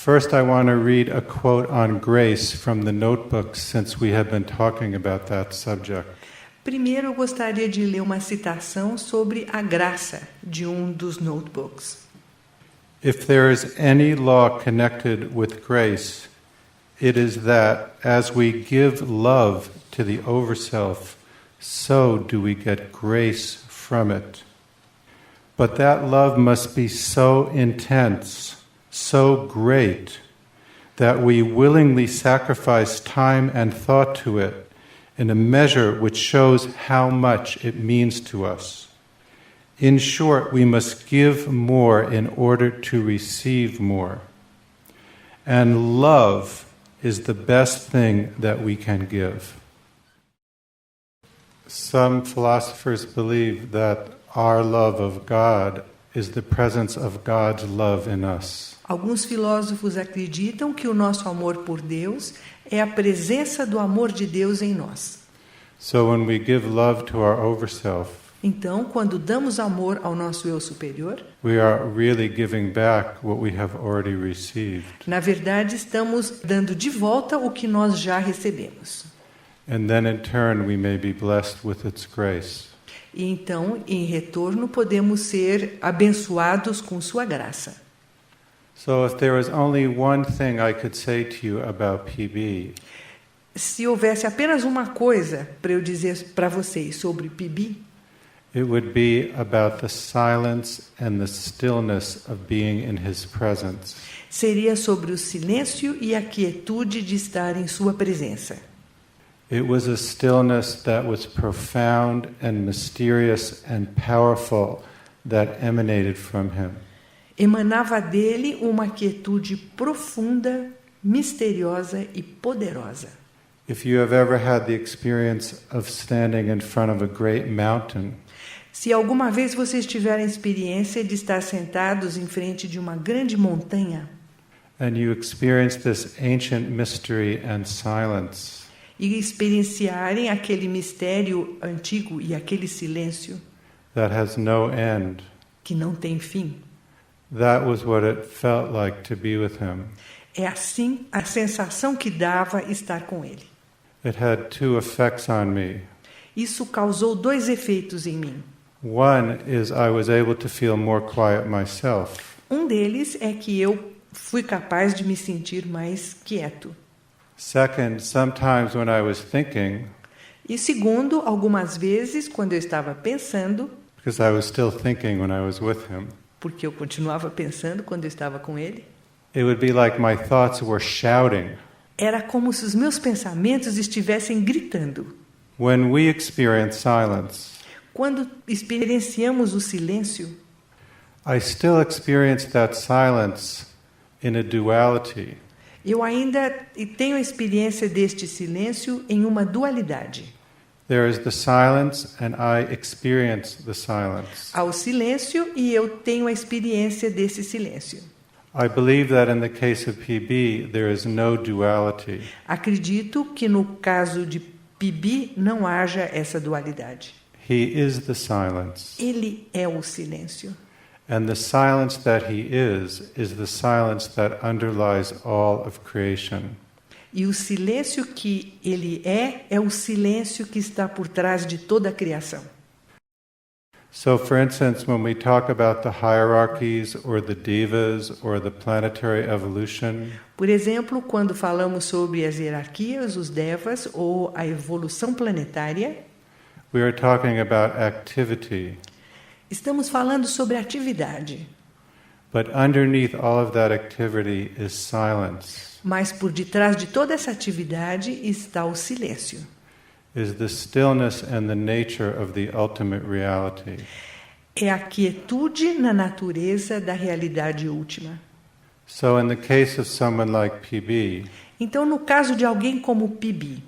First, I want to read a quote on grace from the notebook, since we have been talking about that subject. Primeiro, eu gostaria de ler uma citação sobre a graça de dos notebooks. If there is any law connected with grace, it is that as we give love to the overself, so do we get grace from it. But that love must be so intense, so great, that we willingly sacrifice time and thought to it in a measure which shows how much it means to us. In short, we must give more in order to receive more. And love is the best thing that we can give. Some philosophers believe that our love of God is the presence of God's love in us. Alguns filósofos acreditam que o nosso amor por Deus é a presença do amor de Deus em nós. So when we give love to our overself, então, quando damos amor ao nosso eu superior, we are really giving back what we have already received. Na verdade, estamos dando de volta o que nós já recebemos. And then in turn we may be blessed with its grace. E então, em retorno, podemos ser abençoados com sua graça. So if there was only one thing I could say to you about PB, se houvesse apenas uma coisa para eu dizer para vocês sobre PB, it would be about the silence and the stillness of being in His presence. Seria sobre o silêncio e a quietude de estar em sua presença. It was a stillness that was profound and mysterious and powerful that emanated from Him. Emanava dele uma quietude profunda, misteriosa e poderosa. If you have ever had the experience of standing in front of a great mountain, se alguma vez vocês tiverem a experiência de estar sentados em frente de uma grande montanha, and you experience this ancient mystery and silence, e experienciarem aquele mistério antigo e aquele silêncio that has no end, que não tem fim. That was what it felt like to be with Him. É assim a sensação que dava estar com ele. It had two effects on me. Isso causou dois efeitos em mim. One is I was able to feel more quiet myself. Deles é que eu fui capaz de me sentir mais quieto. Second, sometimes when I was thinking, e segundo, algumas vezes quando eu estava pensando, because I was still thinking when I was with Him, porque eu continuava pensando quando eu estava com ele, it would be like my thoughts were shouting. Era como se os meus pensamentos estivessem gritando. When we experience silence, quando experienciamos o silêncio, I still experience that silence in a duality. Eu ainda tenho a experiência deste silêncio em uma dualidade. There is the silence and I experience the silence. Há o silêncio e eu tenho a experiência desse silêncio. I believe that in the case of PB there is no duality. Acredito que no caso de PB não haja essa dualidade. He is the silence. Ele é o silêncio. And the silence that He is the silence that underlies all of creation. E o silêncio que ele é o silêncio que está por trás de toda a criação. So, for instance, when we talk about the hierarchies or the devas or the planetary evolution, por exemplo, quando falamos sobre as hierarquias, os devas ou a evolução planetária, we are talking about activity. Estamos falando sobre atividade. But underneath all of that activity is silence. Mas por detrás de toda essa atividade está o silêncio. Is the stillness and the nature of the ultimate reality. É a quietude na natureza da realidade última. So in the case of someone like PB, então no caso de alguém como PB,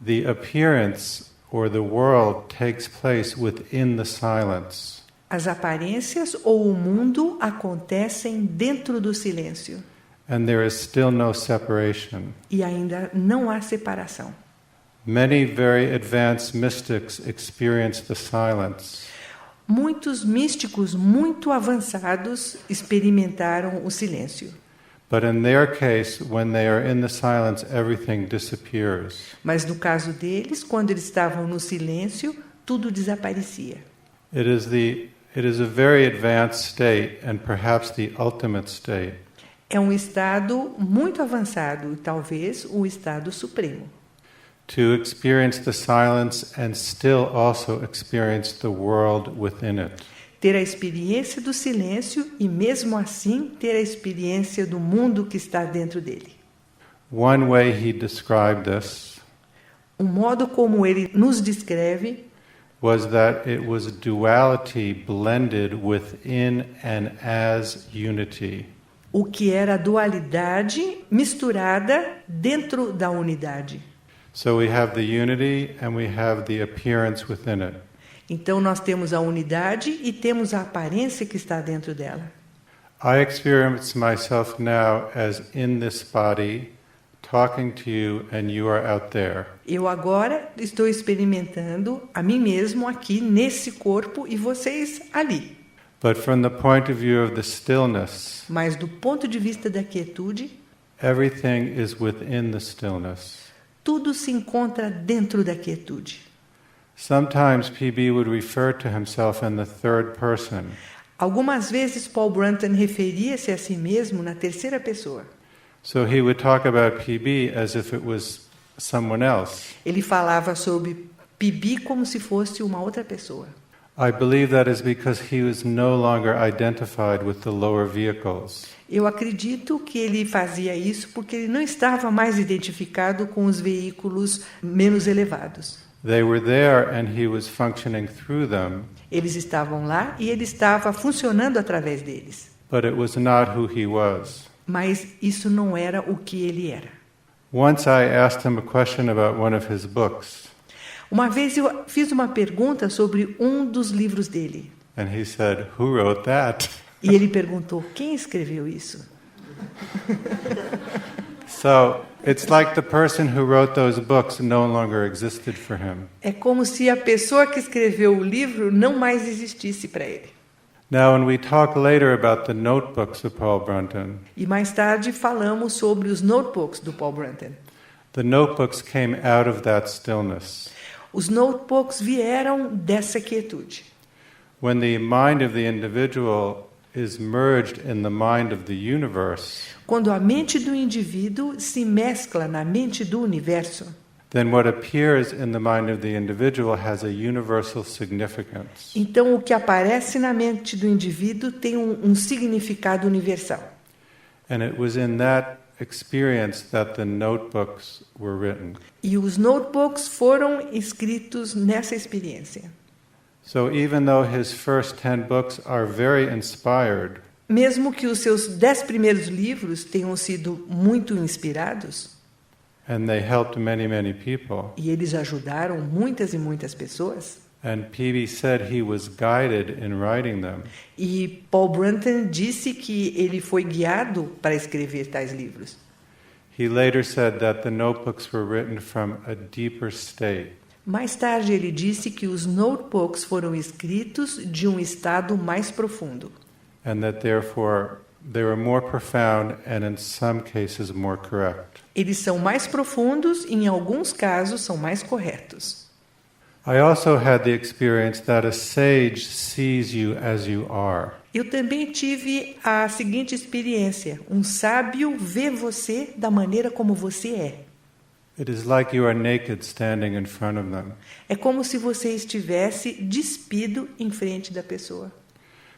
the appearance or the world takes place within the silence. As aparências ou o mundo acontecem dentro do silêncio. And there is still no separation. E ainda não há separação. Many very advanced mystics experience the silence. Muitos místicos muito avançados experimentaram o silêncio. But in their case, when they are in the silence, everything disappears. Mas no caso deles, quando eles estavam no silêncio, tudo desaparecia. It is a very advanced state and perhaps the ultimate state. É um estado muito avançado e talvez o estado supremo. To experience the silence and still also experience the world within it. Ter a experiência do silêncio e mesmo assim ter a experiência do mundo que está dentro dele. One way he described this modo como ele nos descreve was that it was duality blended within and as unity. O que era a dualidade misturada dentro da unidade. So we have the unity and we have the appearance within it. Então nós temos a unidade e temos a aparência que está dentro dela. I experience myself now as in this body, talking to you and you are out there. Eu agora estou experimentando a mim mesmo aqui nesse corpo e vocês ali. But from the point of view of the stillness, Mas do ponto de vista da quietude, everything is within the stillness. tudo se encontra dentro da quietude. Sometimes PB would refer to himself in the third person. Algumas vezes Paul Brunton referia-se a si mesmo na terceira pessoa. So he would talk about PB as if it was someone else. Ele falava sobre PB como se fosse uma outra pessoa. I believe that is because he was no longer identified with the lower vehicles. Eu acredito que ele fazia isso porque ele não estava mais identificado com os veículos menos elevados. They were there and he was functioning through them, Eles estavam lá e ele estava funcionando através deles. but it was not who he was. Mas isso não era o que ele era. Once I asked him a question about one of his books, Uma vez eu fiz uma pergunta sobre um dos livros dele. and he said, "Who wrote that?" E ele perguntou, quem escreveu isso? So it's like the person who wrote those books no longer existed for him. É como se a pessoa que escreveu o livro não mais existisse para ele. Now, when we talk later about the notebooks of Paul Brunton, E mais tarde falamos sobre os notebooks do Paul Brunton. the notebooks came out of that stillness. Os notebooks vieram dessa quietude. When the mind of the individual is merged in the mind of the universe, Quando a mente do indivíduo se mescla na mente do universo, then what appears in the mind of the individual has a universal significance. então o que aparece na mente do indivíduo tem um significado universal. And it was in that experience that the notebooks were written. E os notebooks foram escritos nessa experiência. So even though his first 10 books are very inspired, Mesmo que os seus 10 primeiros livros tenham sido muito inspirados, and they helped many, many people, e eles ajudaram muitas e muitas pessoas, and PB said he was guided in writing them. e Paul Brunton disse que ele foi guiado para escrever tais livros. He later said that the notebooks were written from a deeper state. Mais tarde ele disse que os notebooks foram escritos de um estado mais profundo. And that therefore they were more profound and in some cases more correct. Eles são mais profundos e em alguns casos são mais corretos. I also had the experience that a sage sees you as you are. Eu também tive a seguinte experiência: um sábio vê você da maneira como você é. It is like you are naked standing in front of them. É como se você estivesse despido em frente da pessoa.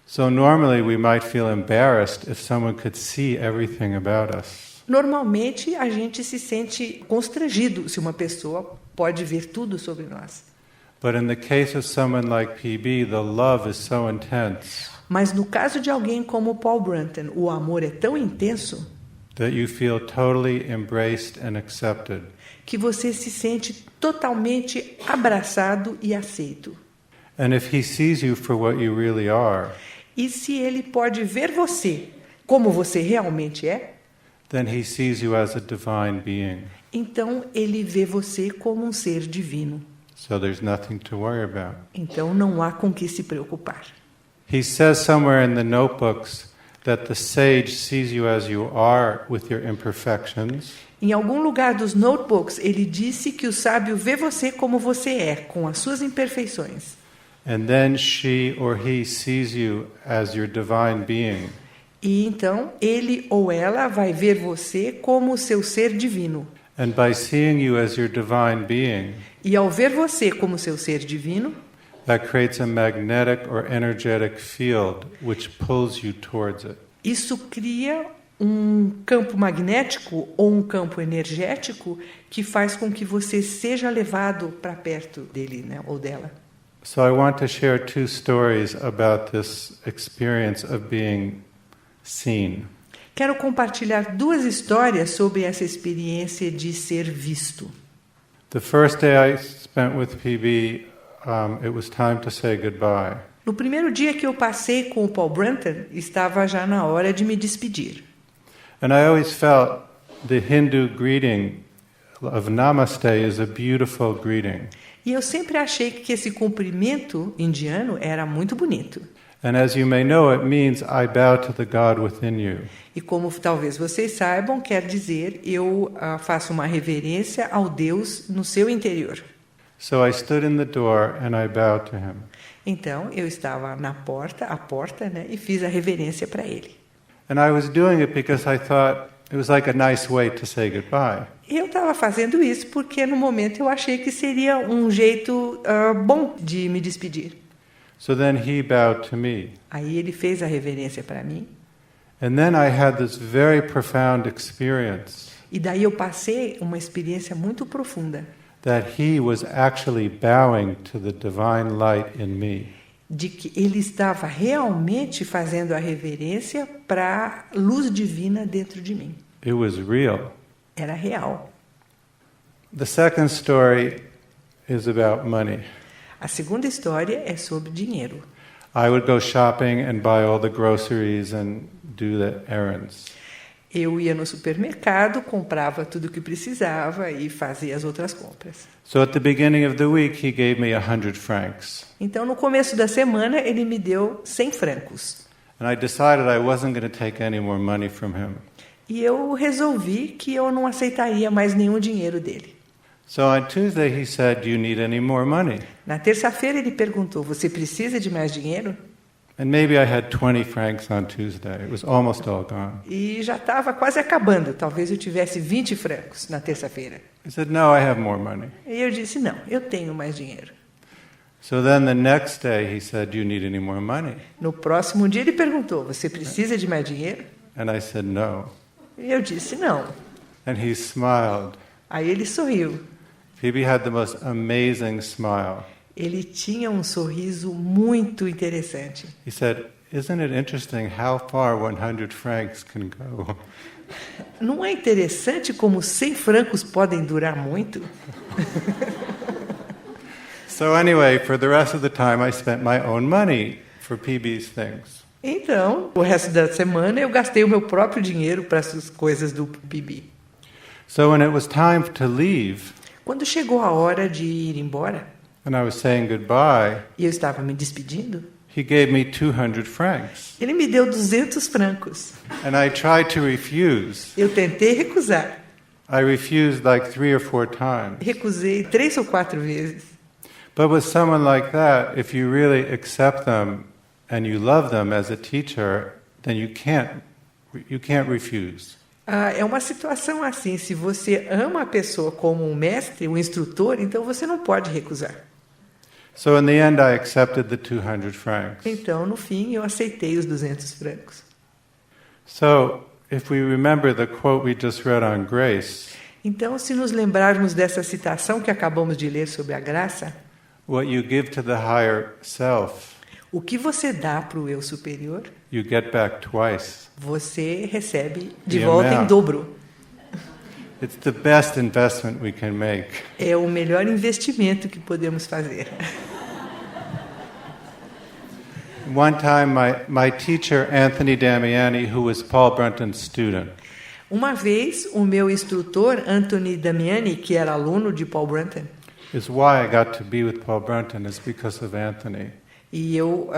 So normally we might feel embarrassed if someone could see everything about us. Normalmente a gente se sente constrangido se uma pessoa pode ver tudo sobre nós. But in the case of someone like PB, the love is so intense Mas no caso de alguém como Paul Brunton, o amor é tão intenso that you feel totally embraced and accepted. que você se sente totalmente abraçado e aceito. And if he sees you for what you really are, E se ele pode ver você como você realmente é, then he sees you as a divine being. então ele vê você como um ser divino. So there's nothing to worry about. Então não há com que se preocupar. He says somewhere in the notebooks that the sage sees you as you are with your imperfections. Em algum lugar dos notebooks, ele disse que o sábio vê você como você é, com as suas imperfeições. And then she or he sees you as your divine being. E então ele ou ela vai ver você como o seu ser divino. And by seeing you as your divine being, E ao ver você como seu ser divino, that creates a magnetic or energetic field which pulls you towards it. isso cria um campo magnético ou um campo energético que faz com que você seja levado para perto dele, né, ou dela. So I want to share two stories about this experience of being seen. Quero compartilhar duas histórias sobre essa experiência de ser visto. The first day I spent with PB, it was time to say goodbye. No primeiro dia que eu passei com o Paul Brunton, estava já na hora de me despedir. And I always felt the Hindu greeting of Namaste is a beautiful greeting. E eu sempre achei que esse cumprimento indiano era muito bonito. And as you may know, it means I bow to the God within you. E como talvez vocês saibam, quer dizer eu faço uma reverência ao Deus no seu interior. So I stood in the door and I bowed to him. Então eu estava na porta, à porta, né, e fiz a reverência para ele. And I was doing it because I thought it was like a nice way to say goodbye. Eu estava fazendo isso porque no momento eu achei que seria um jeito bom de me despedir. So then he bowed to me. Aí ele fez a reverência para mim. And then I had this very profound experience E daí eu passei uma experiência muito profunda that he was actually bowing to the divine light in me. de que ele estava realmente fazendo a reverência para a luz divina dentro de mim. It was real. Era real. The second story is about money. A segunda história é sobre dinheiro. I would go shopping and buy all the groceries and do the errands. Eu ia no supermercado, comprava tudo o que precisava e fazia as outras compras. So at the beginning of the week, he gave me 100 francs. Então, no começo da semana, ele me deu 100 francos. And I decided I wasn't going to take any more money from him. E eu resolvi que eu não aceitaria mais nenhum dinheiro dele. So on Tuesday, he said, "Do you need any more money?" Na terça-feira, ele perguntou, você precisa de mais dinheiro? And maybe I had 20 francs on Tuesday. It was almost all gone. E já estava quase acabando. Talvez eu tivesse 20 francos na terça-feira. He said, "No, I have more money." E eu disse, não, eu tenho mais dinheiro. So then the next day, he said, "Do you need any more money?" No próximo dia, ele perguntou, você precisa de mais dinheiro? And I said, "No." E eu disse, não. And he smiled. Aí ele sorriu. Phoebe had the most amazing smile. Ele tinha um sorriso muito interessante. He said, "Isn't it interesting how far 100 francs can go?" Não é interessante como 100 francos podem durar muito? So anyway, for the rest of the time, I spent my own money for PB's things. Então, o resto da semana eu gastei o meu próprio dinheiro para as coisas do PB. So when it was time to leave, Quando chegou a hora de ir embora, and I was saying goodbye, e eu estava me despedindo, he gave me 200 francs. ele me deu 200 francos. And I tried to refuse. Eu tentei recusar. I refused like 3 or 4 times. Recusei 3 ou 4 vezes. But with someone like that, if you really accept them and you love them as a teacher, then you can't refuse. É uma situação assim, se você ama a pessoa como um mestre, um instrutor, então você não pode recusar. So in the end, I accepted the 200 francs. Então, no fim, eu aceitei os 200 francos. So if we remember the quote we just read on grace, Então, se nos lembrarmos dessa citação que acabamos de ler sobre a graça, what you give to the higher self, o que você dá para o eu superior, you get back twice. você recebe de The volta em amount. dobro. It's the best investment we can make. É o melhor investimento que podemos fazer. One time, my teacher, Anthony Damiani, who was Paul Brunton's student, Uma vez, o meu instrutor, Anthony Damiani, que era aluno de Paul Brunton, is why I got to be with Paul Brunton, is because of Anthony. E eu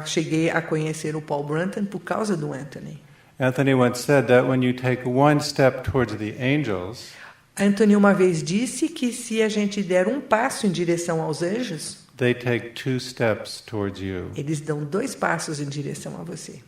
cheguei a conhecer o Paul Brunton por causa do Anthony. Anthony once said that when you take one step towards the angels, Anthony uma vez disse que se a gente der um passo em direção aos anjos, they take 2 steps towards you. eles dão 2 passos em direção a você.